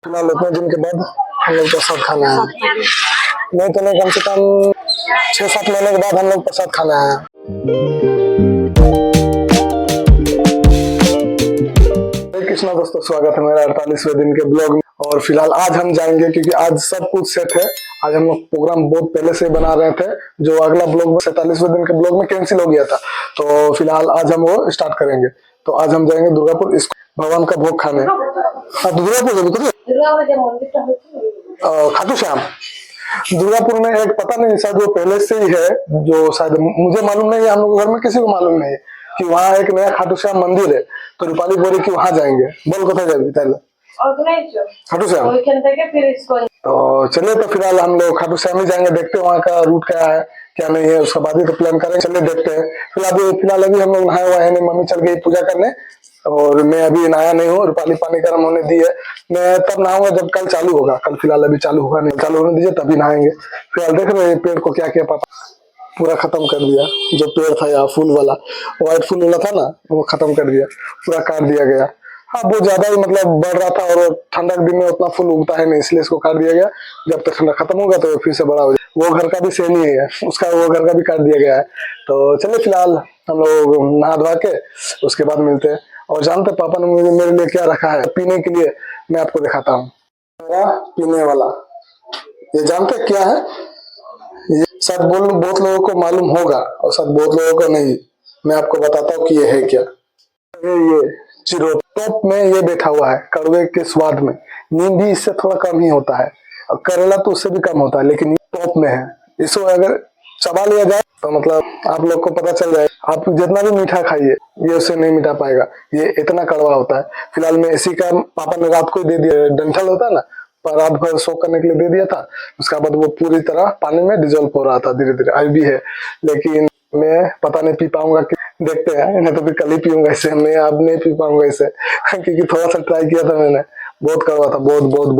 फिलहाल इतने दिन के बाद हम लोग प्रसाद खाना है। नहीं तो नहीं, कम से कम 6-7 महीने के बाद हम लोग प्रसाद खाना है। हरे कृष्णा दोस्तों, स्वागत है मेरा 48वें दिन के ब्लॉग में। और फिलहाल आज हम जाएंगे क्योंकि आज सब कुछ सेट है। आज हम लोग प्रोग्राम बहुत पहले से बना रहे थे, जो अगला ब्लॉग में 47वें दिन के ब्लॉग में कैंसिल हो गया था। तो फिलहाल आज हम वो स्टार्ट करेंगे। तो आज हम जाएंगे दुर्गापुर भगवान का भोग खाने। हाँ, दुर्गापुर खाटू श्याम। दुर्गापुर में एक पता नहीं, शायद वो पहले से ही है, जो शायद मुझे मालूम नहीं है, हम लोग घर में किसी को मालूम नहीं है कि वहाँ एक नया खाटू श्याम मंदिर है। तो रूपाली बोली कि वहाँ जाएंगे। बोल कथा जाएगी पहले खाटू श्याम। तो चलिए, तो फिलहाल हम लोग खाटू श्याम ही जाएंगे। देखते हैं वहाँ का रूट क्या है क्या नहीं है, उसके बाद ही तो प्लान करेंगे। चलिए देखते हैं। फिलहाल अभी हम लोग नहाए हुए हैं नहीं, मम्मी चल गई पूजा करने और मैं अभी नहाया नहीं हूँ। रूपाली पानी गर्म होने दी है। मैं तब नहाऊंगा जब कल चालू होगा। कल फिलहाल अभी चालू होगा नहीं, चालू होने दीजिए तभी नहाएंगे। फिलहाल देख रहे हैं पेड़ को क्या किया पापा, पूरा खत्म कर दिया। जो पेड़ था यहाँ फूल वाला, व्हाइट फूल वाला था ना, वो खत्म कर दिया, पूरा काट दिया गया। हाँ, बहुत ज्यादा ही मतलब बढ़ रहा था और ठंडा के दिन में उतना फूल उगता है नहीं, इसलिए इसको काट दिया गया। जब तक ठंडा खत्म होगा तो फिर से बड़ा हो जाए। वो घर का भी सेम ही है, उसका वो घर का भी काट दिया गया है। तो चलिए फिलहाल हम लोग नहा धोवा के उसके बाद मिलते हैं। और जानते पापा ने मुझे मेरे लिए क्या रखा है पीने के लिए, मैं आपको दिखाता हूँ। मेरा पीने वाला, ये जानते क्या है? ये शायद बहुत लोगों को मालूम होगा और शायद बहुत लोगों को नहीं। मैं आपको बताता हूँ कि ये है क्या। ये चिरो टॉप में ये बैठा हुआ है कड़वे के स्वाद में। नीम भी इससे थोड़ा कम ही होता है और करेला तो उससे भी कम होता है, लेकिन टॉप में है। इसको अगर चबा लिया जाए तो मतलब आप लोग को पता चल जाए। आप जितना भी मीठा खाइए, ये उससे नहीं मिटा पाएगा। ये इतना कड़वा होता है। फिलहाल मैं इसी का पापा ने रात को दे दिया। डंठल होता है ना, पर रात भर सोख करने के लिए दे दिया था। उसके बाद वो पूरी तरह पानी में डिजोल्व हो रहा था धीरे धीरे। अभी भी है, लेकिन मैं पता नहीं पी पाऊंगा कि, देखते हैं। मैं तो भी कल ही पीऊंगा इसे, मैं अब नहीं पी पाऊंगा इसे क्योंकि थोड़ा सा ट्राई किया था मैंने, बहुत कड़वा था, बहुत बहुत।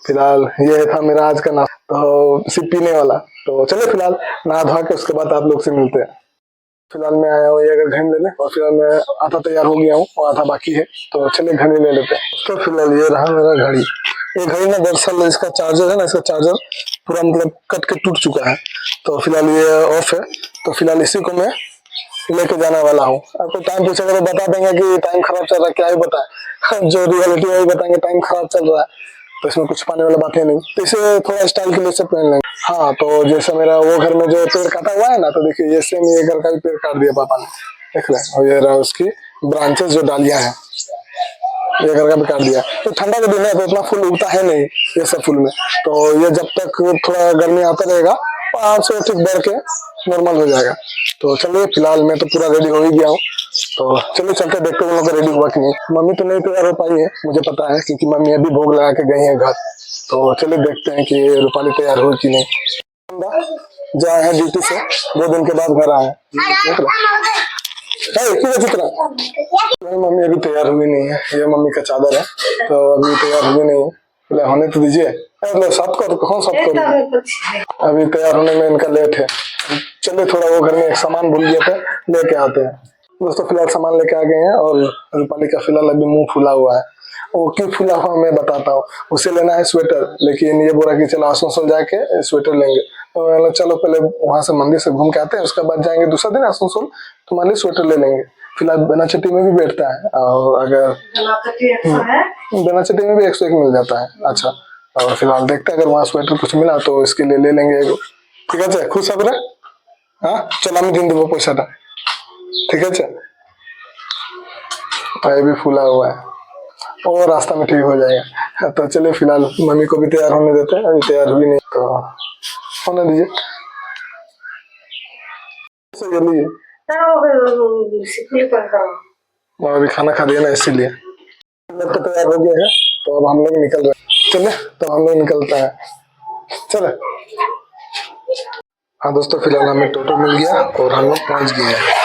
फिलहाल ये था मेरा आज का नाश्ता, तो सिर्फ पीने वाला। तो चलिए फिलहाल नहा धोवा के उसके बाद आप लोग से मिलते हैं। फिलहाल मैं आया हूँ ये अगर घड़ी लेने, और फिलहाल मैं आधा तैयार हो गया हूँ और आधा बाकी है। तो चलिए घड़ी ले लेते हैं। तो फिलहाल ये रहा मेरा घड़ी। ये घड़ी ना दरअसल इसका चार्जर है ना, इसका चार्जर पूरा मतलब कट के टूट चुका है। तो फिलहाल ये ऑफ है। तो फिलहाल इसी को मैं लेके जाने वाला हूँ। आपको टाइम पूछेगा तो बता देंगे कि टाइम खराब चल रहा है, क्या ही बताए जो रियलिटी है वही बताएंगे। टाइम खराब चल रहा है तो इसमें कुछ पाने वाला बात है नहीं। तो इसे थोड़ा स्टाइल के लिए से पहन लेंगे। हाँ, तो जैसे मेरा वो घर में जो पेड़ काटा हुआ है ना, तो देखिए ये सेम ये घर का भी पेड़ काट दिया पापा ने, देख ले। और ये रहा उसकी ब्रांचेस जो डालियां हैं, ये घर का भी काट दिया। तो ठंडा का दिन है तो इतना फूल उगता है नहीं ये सब फूल में। तो ये जब तक थोड़ा गर्मी आता रहेगा 500 ठीक बढ़ के नॉर्मल हो जाएगा। तो चलिए फिलहाल मैं तो पूरा रेडी हो ही गया हूँ। तो चलिए चलते देखते हैं उन लोग का रेडी हुआ कि नहीं। मम्मी तो नहीं तैयार हो पाई है, मुझे पता है, क्योंकि मम्मी अभी भोग लगा के गई है घर। तो चलिए देखते हैं कि रूपाली तैयार हुई कि नहीं। जो आए हैं ड्यूटी से 2 दिन के बाद घर आए हैं। मम्मी अभी तैयार हुई नहीं है। ये मम्मी का चादर है, तो अभी तैयार हुई नहीं है। पहले होने तो दीजिए। सब करो, कौन सब करो, अभी तैयार होने में इनका लेट है। चलिए थोड़ा वो घर में एक सामान भूल गए थे, लेके आते हैं। दोस्तों फिलहाल सामान लेके आ गए हैं और रूपाली का फिलहाल अभी मुंह फूला हुआ है। वो क्यों फूला हुआ मैं बताता हूँ। उसे लेना है स्वेटर, लेकिन ये बोला कि चलो आसनसोल जाके स्वेटर लेंगे। तो चलो पहले वहां से मंदिर से घूम के आते हैं, उसके बाद जाएंगे दूसरा दिन आसनसोल, तो मान ली स्वेटर ले लेंगे। फिलहाल बेनाचट्टी में भी बैठता है, और अगर बेनाचट्टी में भी 101 मिल जाता है। अच्छा, और फिलहाल देखते हैं अगर वहाँ स्वेटर कुछ मिला तो इसके लिए ले लेंगे एगो। ठीक है, खुश सब रहे। हाँ चल, আমি दिन देव पैसा। ठीक है, ये भी फूला हुआ है और रास्ता में ठीक हो जाएगा। तो चलिए फिलहाल मम्मी को भी तैयार होने देते हैं, अभी तैयार हुई नहीं तो होने दीजिए। और अभी खाना खा दिया ना, इसीलिए तो तैयार हो गया है। तो अब हम लोग निकल रहे हैं। चले, तो हम लोग निकलता है। चले। हाँ दोस्तों, फिलहाल हमें टोटो मिल गया और हम लोग पहुंच गए हैं।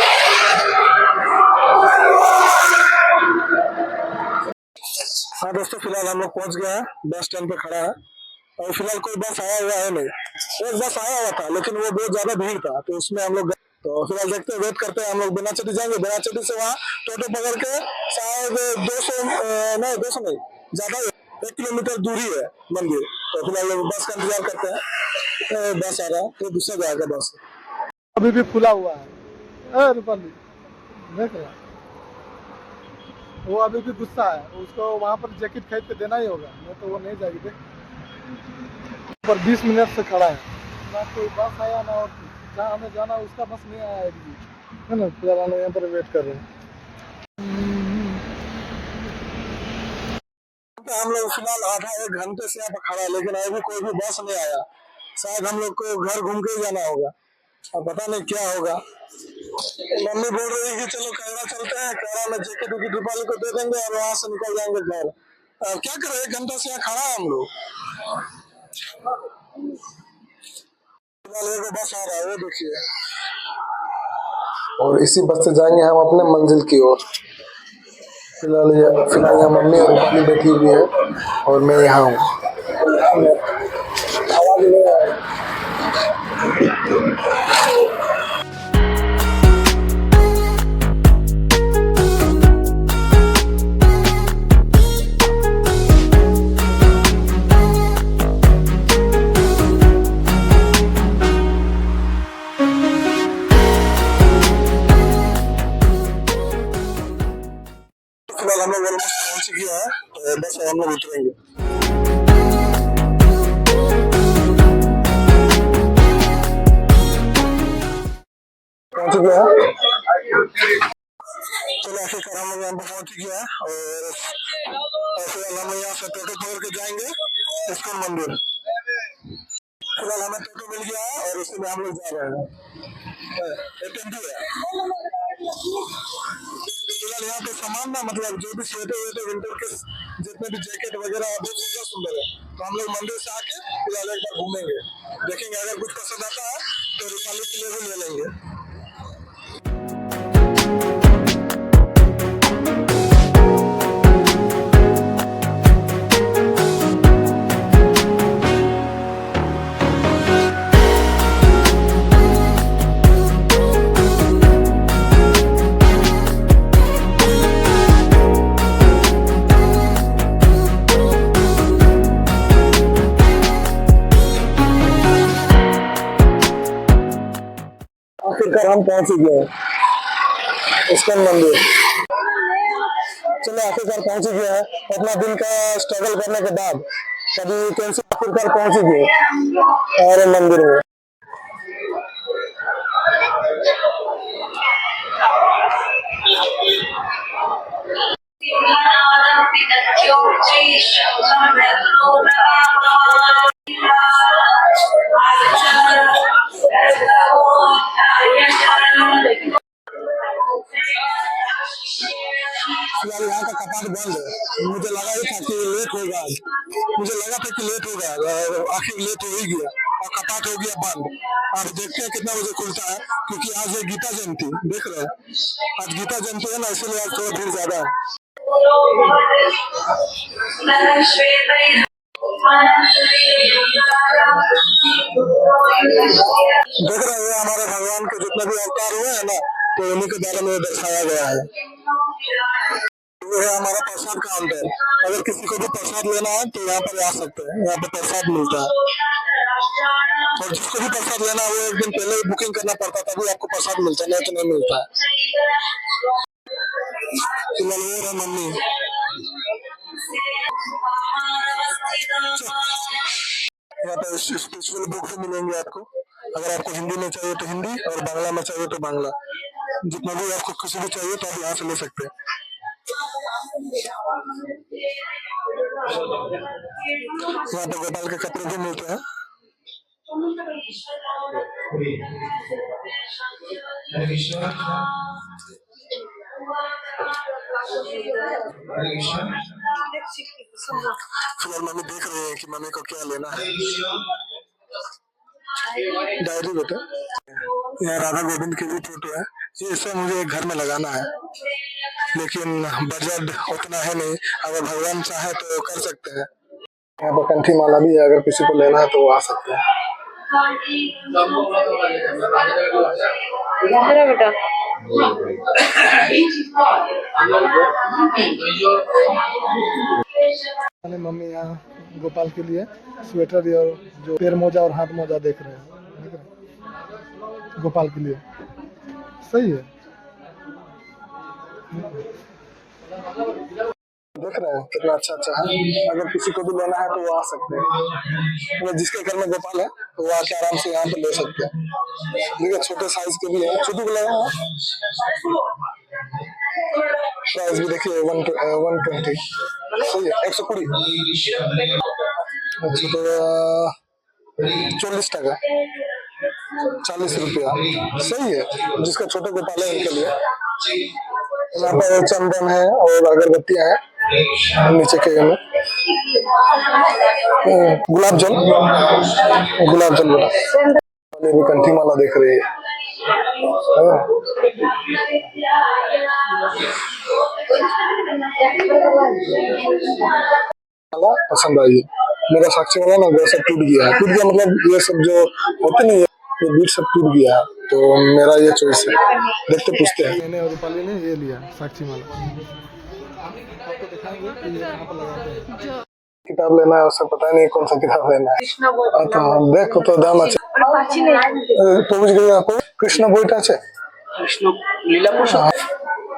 हाँ दोस्तों, फिलहाल हम लोग पहुंच गए हैं, बस स्टैंड पे खड़ा है। और फिलहाल कोई बस आया हुआ है नहीं। एक बस आया हुआ था, लेकिन वो बहुत ज्यादा भीड़ था, तो उसमें हम लोग तो फिलहाल देखते हैं, वेट करते हैं। हम लोग बेनाचट्टी जाएंगे, बेनाचट्टी से वहाँ टोटो पकड़ के शायद 200 नहीं, 200 नहीं, ज्यादा 1 किलोमीटर दूरी है मंदिर। तो फिलहाल बस का इंतजार करते हैं, बस आ रहा है तो दूसरा जाएगा बस। अभी भी खुला हुआ है रूपाली, देख रहा वो अभी भी गुस्सा है, उसको वहाँ पर जैकेट खरीद के देना ही होगा, नहीं तो वो नहीं जाएगी। देख पर 20 मिनट से खड़ा है, ना कोई बस आया ना, और जहाँ हमें जाना उसका बस नहीं आया है ना। फिलहाल हम यहाँ पर वेट कर रहे हैं। हम लोग फिलहाल आधा 1 घंटे से यहाँ पर खड़ा है, लेकिन अभी कोई भी बस नहीं आया। शायद हम लोग को घर घूम के ही जाना होगा, अब पता नहीं क्या होगा। मम्मी बोल रही है कि चलो कैरा चलते हैं, कैरा में जैकेट विकेट रूपाली को दे देंगे और वहां से निकल जाएंगे घर। क्या करें, 1 घंटे से यहाँ खड़ा है हम लोग। फिलहाल एक बस आ रहा है, वो देखिए, और इसी बस से जाएंगे हम अपने मंजिल की ओर। फिलहाल यहाँ मम्मी और रूपाली बैठी हुई है और मैं यहाँ हूँ। आवाज नहीं आ रही। फिलहाल हम लोग ऑलमोस्ट पहुंच गया है, तो बस हम लोग उतरेंगे। पहुंच गया है, चलो आखिरकार हम लोग यहाँ पे पहुंच गया है, और फिलहाल हम यहाँ से टोटो पकड़ के जाएंगे इस्कॉन मंदिर। फिलहाल हमें टोटो मिल गया है और उसी में हम लोग जा रहे हैं। टेम्पो है। फिलहाल यहाँ पे सामान ना, मतलब जो भी स्वेटर वेटर विंटर के जितने भी जैकेट वगैरह बहुत सुंदर है। तो हम लोग मंदिर से आके फिलहाल एक बार घूमेंगे, देखेंगे, अगर कुछ पसंद आता है तो रूपाली के लिए भी ले लेंगे। आखिरकार हम पहुंच गए इस्कॉन मंदिर। चलो आखिरकार पहुंच गया है, इतना दिन का स्ट्रगल करने के बाद कभी कैसे आखिरकार पहुंच गए और मंदिर में। फिलहाल यहाँ का कपाट बंद है, मुझे लगा ही था कि लेट होगा, मुझे लगा था कि लेट होगा, आखिर लेट हो ही गया और कपाट हो गया बंद। अब देखते हैं कितना बजे खुलता है, क्योंकि आज है गीता जयंती, देख रहे हैं आज गीता जयंती है ना, इसलिए आज थोड़ा भीड़ ज्यादा है। देख रहे हैं हमारे भगवान के जितने भी अवतार हुए हैं ना, तो उन्हीं के बारे में दर्शाया गया है। ये है हमारा प्रसाद काउंटर, अगर किसी को भी प्रसाद लेना है तो यहाँ पर आ सकते हैं, यहाँ पे प्रसाद मिलता है। और जिसको भी प्रसाद लेना है वो एक दिन पहले ही बुकिंग करना पड़ता, तभी आपको प्रसाद मिलता है, नहीं तो नहीं मिलता है। फिलहाल वो है मम्मी, यहाँ पे स्पेशल बुक भी मिलेंगे आपको, अगर आपको हिंदी में चाहिए तो हिंदी और बांग्ला में चाहिए तो बांग्ला, जितना भी आपको किसी भी चाहिए तो आप यहाँ से ले सकते हैं। यहाँ पे गोपाल के कपड़े भी मिलते हैं। फिलहाल मम्मी देख रहे हैं कि मम्मी को क्या लेना है। डायरी बेटा, यहाँ राधा गोविंद की भी फोटो है, ये सब मुझे घर में लगाना है, लेकिन बजट उतना है नहीं, अगर भगवान चाहे तो कर सकते हैं। यहाँ पर कंठी माला भी है, अगर किसी को लेना है तो वो आ सकते हैं। बेटा मैंने मम्मी यहाँ गोपाल के लिए स्वेटर और जो पैर मोजा और हाथ मोजा देख रहे हैं, देख रहे हैं? गोपाल के लिए सही है, देख रहे हैं कितना अच्छा अच्छा है। अगर किसी को भी लेना है तो वो आ सकते हैं, वो जिसके घर में गोपाल है तो वो आके आराम से यहाँ पे ले सकते हैं। देखिए छोटे साइज के भी है, छोटू को लेना है। प्राइस भी देखिए 120 सही है, 120 अच्छा तो 40 टका 40 रुपया सही है, जिसका छोटे गोपाल है उनके लिए। यहाँ पर चंदन है और अगरबत्तियां हैं नीचे के में। गुलाब जल बेटा भी कंठी माला देख रही है। माला पसंद आई, मेरा साक्षी वाला ना वो सब टूट गया मतलब ये सब जो होते नहीं है ये बीट सब टूट गया है, तो मेरा ये चॉइस है, देखते पूछते हैं। मैंने और रूपाली ने ये लिया साक्षी माला, आपको दिखाएंगे कि ये कहाँ पर लगाते हैं। किताब लेना है उससे पता नहीं कौन सा किताब लेना है, तो देखो तो दाम अच्छा पहुंच गई आपको। कृष्ण बोईटा আছে कृष्ण লীলাপুর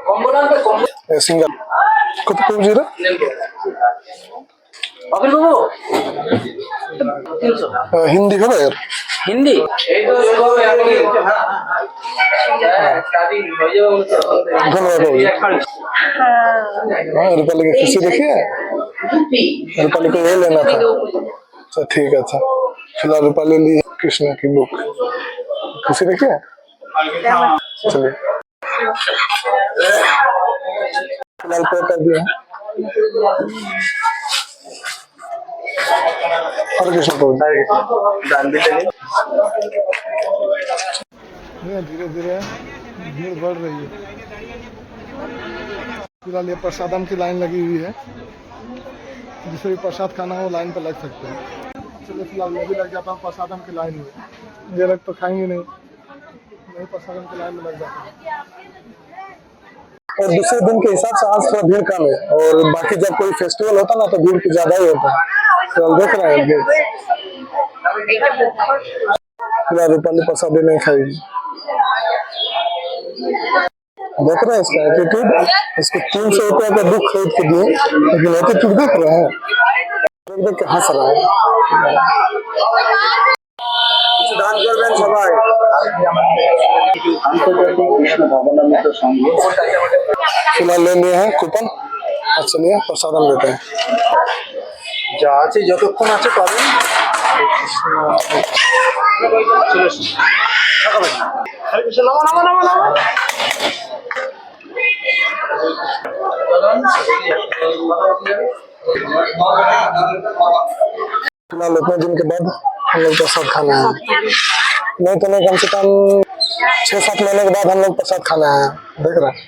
কম্বো না কম্বো সিঙ্গেল কত পৌঁছ রে অখিল বাবু 300 হিন্দি হবে यार হিন্দি এই তো হবে আপনি স্টার্টিং হয়ে যাবে ধন্যবাদ हाँ रूपाली की खुशी देखिए, रूपाली को ये लेना था। अच्छा ठीक है, अच्छा फिलहाल रूपाली ली कृष्ण की बुक, खुशी देखिए चलिए फिलहाल पे कर दिया। हरे कृष्ण को धीरे धीरे भीड़ बढ़ रही है। फिलहाल ये प्रसादम की लाइन लगी हुई है, जिसे भी प्रसाद खाना हो लाइन पर लग सकते हैं। चलिए फिलहाल मैं भी लग जाता हूँ प्रसादम की लाइन में, ये लोग तो खाएंगे नहीं प्रसादम की लाइन में लग जाता हूँ। और दूसरे दिन के हिसाब से आज थोड़ा भीड़ कम है, और बाकी जब कोई फेस्टिवल होता ना तो भीड़ की ज्यादा ही होता है। तो देख रहे हैं भीड़। फिलहाल रूपाली प्रसाद नहीं खाएगी, देख रहे हैं इसका एटीट्यूड, इसको 300 रुपया का दुख खरीद के दिए, लेकिन एटीट्यूड देख रहे हैं, देख के हंस रहा है। दान करবেন সবাই। फिलहाल ले लिए हैं कूपन, और चलिए प्रसादम लेते हैं। যা আছে যতক্ষণ আছে পাবেন। फिलहाल इतने दिन के बाद हम लोग प्रसाद खाना है, नहीं तो नहीं कम से कम 6-7 महीने के बाद हम लोग प्रसाद खाना है, देख रहे हैं।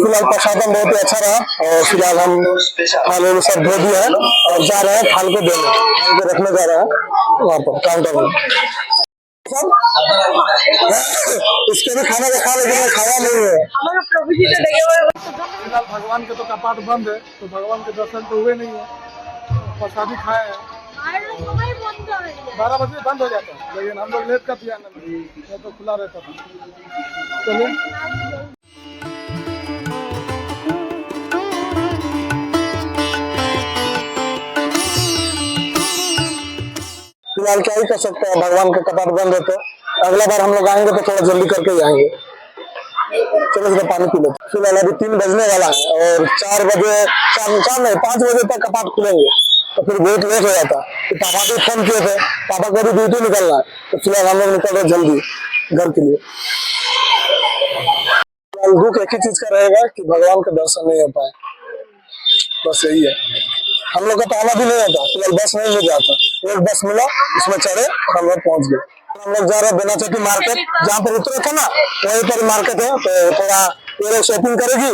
फिलहाल प्रसादम बहुत ही अच्छा रहा, और फिलहाल हम थाल सब धो दिया है और जा रहे हैं थाल को देने, थाल को रखने जा रहे हैं वहाँ पर काउंटर में। इसके भी खाना का खा, लेकिन खाया नहीं है। फिलहाल भगवान के तो कपाट बंद है, तो भगवान के दर्शन तो हुए नहीं है, प्रसादी खाए हैं। 12 बजे बंद हो जाता है, लेकिन हम लोग लेट कर दिया ना, तो खुला रहता था। चलिए फिलहाल क्या ही कर सकते हैं, भगवान के कपाट बंद है, तो अगला बार हम लोग आएंगे तो थोड़ा जल्दी करके ही आएंगे। चलो इसका पानी पी लेते। फिलहाल अभी 3 बजने वाला है, और 4 बजे 4 नहीं 5 बजे तक कपाट खुलेंगे, तो फिर बहुत लेट हो जाता। तो पापा को फोन किए थे, पापा को भी ड्यूटी निकलना है, तो फिलहाल हम लोग निकल रहे जल्दी घर के लिए। फिलहाल दुख एक ही चीज का रहेगा कि भगवान का दर्शन नहीं हो पाए, बस यही है। हम लोग का तो आना भी नहीं होता, फिलहाल बस नहीं मिल जाता, एक बस मिला उसमें चढ़े और हम लोग पहुंच गए। हम लोग जा रहे हैं बेनाचट्टी मार्केट, जहाँ पर उतरे थे ना वहीं पर मार्केट है, तो थोड़ा ये लोग शॉपिंग करेगी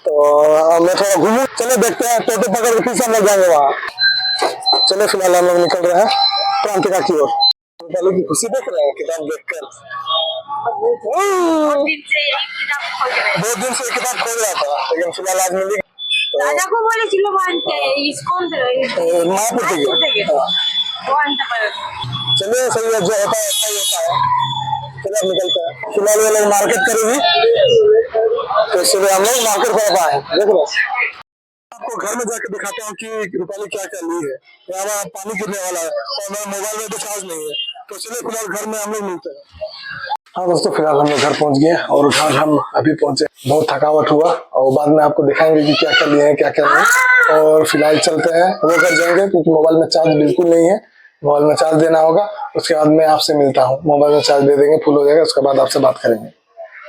तो मैं थोड़ा घूमू। चलो देखते हैं, टोटो पकड़ के फिर से हम लोग जाएंगे वहाँ। चलो फिलहाल हम लोग निकल रहे हैं क्रांतिका की ओर। रूपाली की खुशी देख रहे हैं किताब देखकर। बहुत दिन से यही किताब खोज रहे हैं। 2 दिन से ये किताब खोज रहा था, लेकिन फिलहाल आज मिली। दादा को बोले चलो बांधते इसको मायापुर से गया। वो आनता पर चलिए सही है, जो होता है अच्छा ही होता है। चलो अब निकलते हैं। फिलहाल ये लोग मार्केट करेंगे, तो इसलिए हम लोग मार्केट कर पाए। देख रहे हैं, आपको घर में जाकर दिखाता हूँ कि रूपाली क्या क्या ली है। यहाँ पानी गिरने वाला है और मेरा मोबाइल में तो चार्ज नहीं है, तो चलिए फिलहाल घर में हम लोग मिलते हैं। हाँ दोस्तों, फिलहाल हम लोग घर पहुंच गए और घर हम अभी पहुंचे। बहुत थकावट हुआ और बाद में आपको दिखाएंगे कि क्या क्या लिए हैं क्या क्या नहीं। और फिलहाल चलते हैं, वो घर जाएंगे क्योंकि मोबाइल में चार्ज बिल्कुल नहीं है। मोबाइल में चार्ज देना होगा, उसके बाद मैं आपसे मिलता हूँ। मोबाइल में चार्ज दे देंगे, फुल हो जाएगा, उसके बाद आपसे बात करेंगे।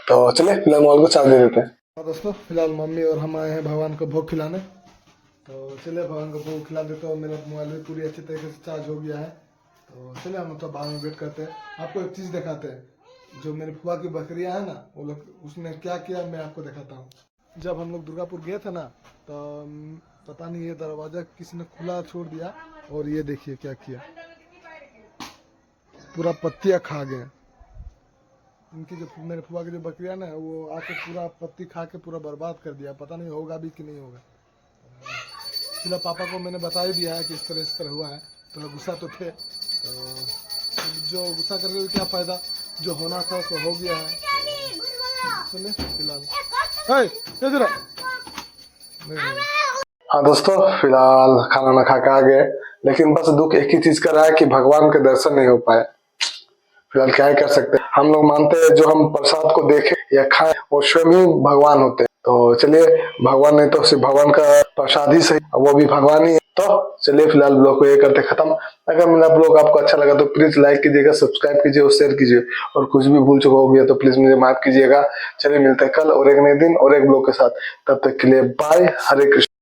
तो चलिए फिलहाल मोबाइल को चार्ज दे देते हैं। हाँ दोस्तों, फिलहाल मम्मी और हम आए हैं भगवान को भोग खिलाने। तो चलिए भगवान को भोग खिला देते हो। मेरा मोबाइल भी पूरी अच्छी तरीके से चार्ज हो गया है। तो चलिए हम तो बाहर में वेट करते हैं। आपको एक चीज़ दिखाते हैं, जो मेरी फुआ की बकरियां है ना, वो लोग उसने क्या किया मैं आपको दिखाता हूँ। जब हम लोग दुर्गापुर गए थे ना, तो पता नहीं ये दरवाज़ा किसी ने खुला छोड़ दिया और ये देखिए क्या किया, पूरा पत्तियाँ खा गए। इनकी जो मेरे फुआ की जो बकरियां ना, वो आके पूरा पत्ती खा के पूरा बर्बाद कर दिया। पता नहीं होगा भी कि नहीं होगा। फिलहाल पापा को मैंने बता ही दिया है कि इस तरह हुआ है। तो गुस्सा तो थे, तो जो गुस्सा करके क्या फ़ायदा, जो होना था सो हो गया है। चलिए फिलहाल हाँ दोस्तों, फिलहाल खाना ना खा के आ गए, लेकिन बस दुख एक ही चीज का रहा है कि भगवान के दर्शन नहीं हो पाए। फिलहाल क्या ही कर सकते हैं। हम लोग मानते हैं जो हम प्रसाद को देखें या खाएं वो स्वयं ही भगवान होते हैं। तो चलिए, भगवान नहीं तो सिर्फ भगवान का प्रसाद ही सही, वो भी भगवान ही है। तो चलिए फिलहाल ब्लॉग को ये करते खत्म। अगर मेरा ब्लॉग आपको अच्छा लगा तो प्लीज लाइक कीजिएगा, सब्सक्राइब कीजिए और शेयर कीजिए। और कुछ भी भूल चुका हो गया तो प्लीज मुझे माफ कीजिएगा। चलिए मिलते हैं कल और एक नए दिन और एक ब्लॉग के साथ। तब तक के लिए बाय। हरे कृष्ण।